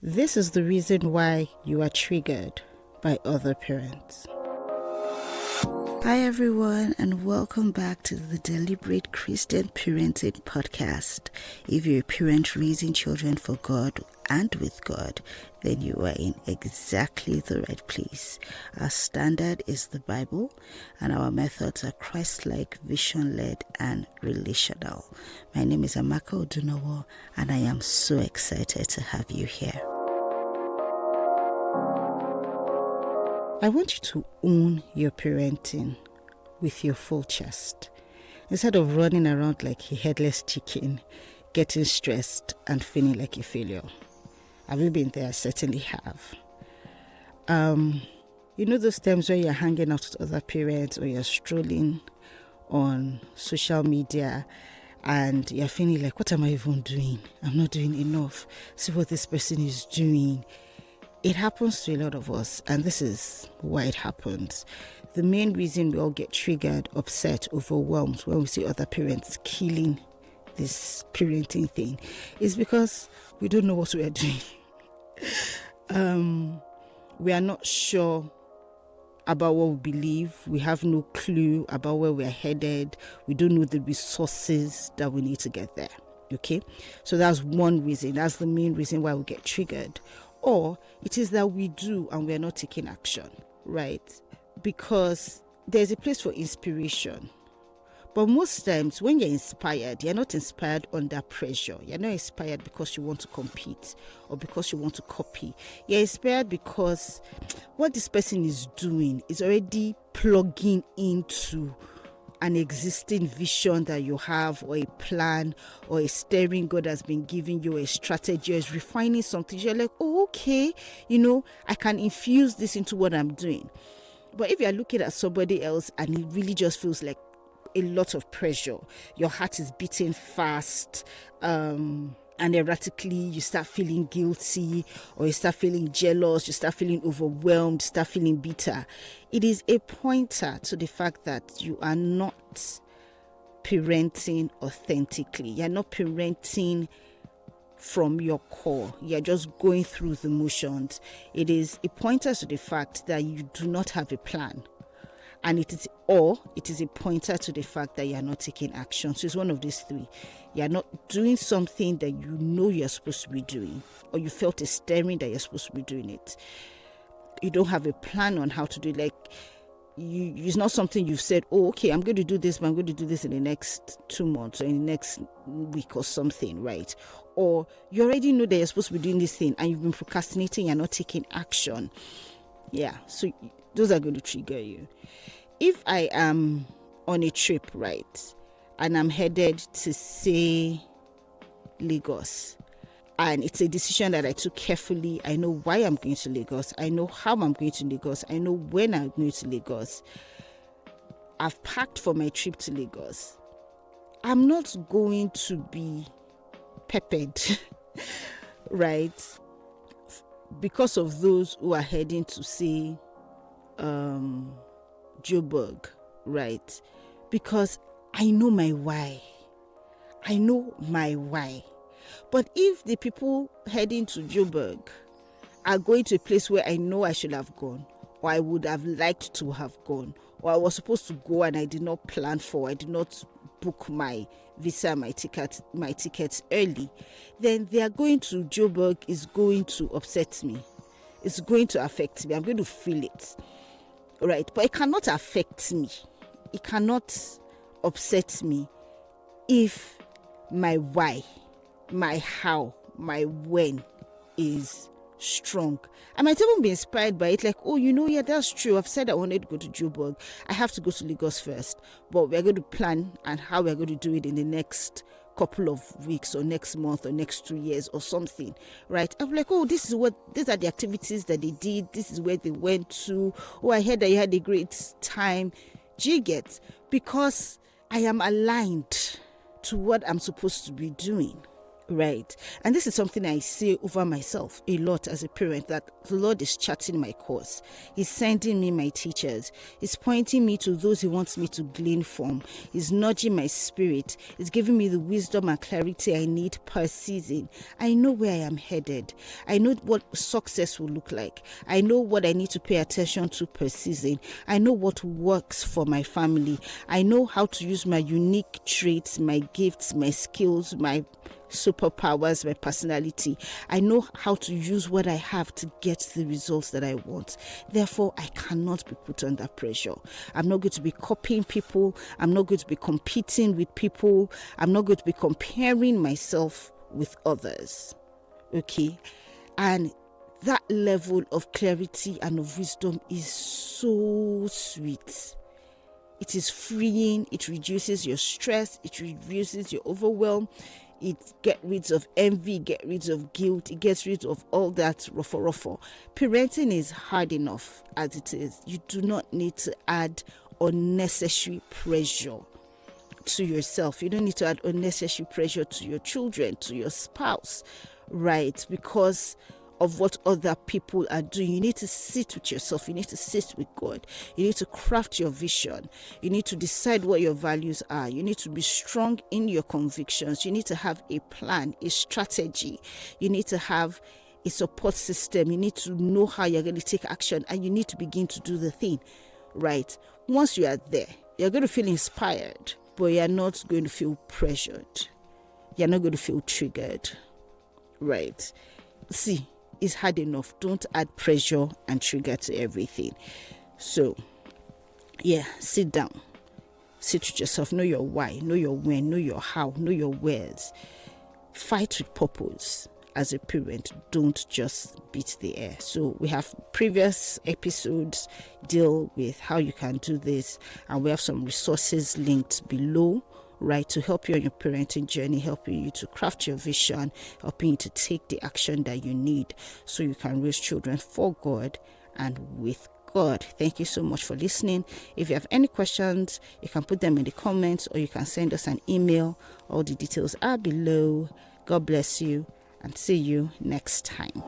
This is the reason why you are triggered by other parents. Hi everyone, and welcome back to the Deliberate Christian Parenting Podcast. If you're a parent raising children for God and with God, then you are in exactly the right place. Our standard is the Bible, and our methods are Christ-like, vision-led, and relational. My name is Amaka Odunawo, and I am so excited to have you here. I want you to own your parenting with your full chest, instead of running around like a headless chicken, getting stressed and feeling like a failure. Have you been there? I certainly have. You know those times where you're hanging out with other parents or you're strolling on social media and you're feeling like, what am I even doing? I'm not doing enough. See what this person is doing. It happens to a lot of us, and this is why it happens. The main reason we all get triggered, upset, overwhelmed when we see other parents killing this parenting thing is because we don't know what we are doing. We are not sure about what we believe. We have no clue about where we are headed. We don't know the resources that we need to get there. Okay? So that's one reason. That's the main reason why we get triggered. Or it is that we do and we are not taking action, right? Because there's a place for inspiration. But most times when you're inspired, you're not inspired under pressure. You're not inspired because you want to compete or because you want to copy. You're inspired because what this person is doing is already plugging into an existing vision that you have, or a plan, or a steering God has been giving you, a strategy, or is refining something. You're like, oh, okay, I can infuse this into what I'm doing. But if you're looking at somebody else and it really just feels like a lot of pressure, your heart is beating fast, and erratically you start feeling guilty, or you start feeling jealous, you start feeling overwhelmed, you start feeling bitter, it is a pointer to the fact that you are not parenting authentically. You're not parenting from your core. You're just going through the motions. It is a pointer to the fact that you do not have a plan. And it is a pointer to the fact that you're not taking action. So it's one of these three. You're not doing something that you know you're supposed to be doing, or you felt a stirring that you're supposed to be doing it. You don't have a plan on how to do it. Like, it's not something you've said, oh, okay, I'm going to do this, but I'm going to do this in the next 2 months or in the next week or something, right? Or you already know that you're supposed to be doing this thing and you've been procrastinating, you're not taking action. Yeah, so those are going to trigger you. If I am on a trip, right, and I'm headed to, say, Lagos, and it's a decision that I took carefully, I know why I'm going to Lagos, I know how I'm going to Lagos, I know when I'm going to Lagos, I've packed for my trip to Lagos, I'm not going to be peppered, right, because of those who are heading to, say, Joburg, right? Because I know my why. But if the people heading to Joburg are going to a place where I know I should have gone, or I would have liked to have gone, or I was supposed to go and I did not plan for, I did not book my visa, my tickets early, then they are going to Joburg is going to upset me. It's going to affect me. I'm going to feel it. Right, but it cannot affect me. It cannot upset me if my why, my how, my when is strong. I might even be inspired by it, like, oh, yeah, that's true. I've said I wanted to go to Joburg. I have to go to Lagos first, but we're going to plan and how we're going to do it in the next couple of weeks or next month or next 2 years or something, right? I'm like, oh, these are the activities that they did. This is where they went to. Oh, I heard that you had a great time. Do you get? Because I am aligned to what I'm supposed to be doing, Right. And this is something I say over myself a lot as a parent, that the Lord is charting my course. He's sending me my teachers. He's pointing me to those He wants me to glean from. He's nudging my spirit. He's giving me the wisdom and clarity I need per season. I know where I am headed. I know what success will look like. I know what I need to pay attention to per season. I know what works for my family. I know how to use my unique traits, my gifts, my skills, my superpowers, my personality. I know how to use what I have to get the results that I want. Therefore, I cannot be put under pressure. I'm not going to be copying people. I'm not going to be competing with people. I'm not going to be comparing myself with others. Okay? And that level of clarity and of wisdom is so sweet. It is freeing. It reduces your stress. It reduces your overwhelm. It gets rid of envy, get rid of guilt, it gets rid of all that ruffle. Parenting is hard enough as it is. You do not need to add unnecessary pressure to yourself. You don't need to add unnecessary pressure to your children, to your spouse, right? Because of what other people are doing. You need to sit with yourself. You need to sit with God. You need to craft your vision. You need to decide what your values are. You need to be strong in your convictions. You need to have a plan, a strategy. You need to have a support system. You need to know how you're going to take action, and you need to begin to do the thing, right? Once you are there, you're going to feel inspired, but you're not going to feel pressured. You're not going to feel triggered, right? See, it's hard enough. Don't add pressure and trigger to everything. So, yeah, sit down. Sit with yourself. Know your why. Know your when. Know your how. Know your wheres. Fight with purpose. As a parent, don't just beat the air. So we have previous episodes deal with how you can do this, and we have some resources linked below, right, to help you on your parenting journey, helping you to craft your vision, helping you to take the action that you need so you can raise children for God and with God. Thank you so much for listening. If you have any questions, you can put them in the comments, or you can send us an email. All the details are below. God bless you, and see you next time.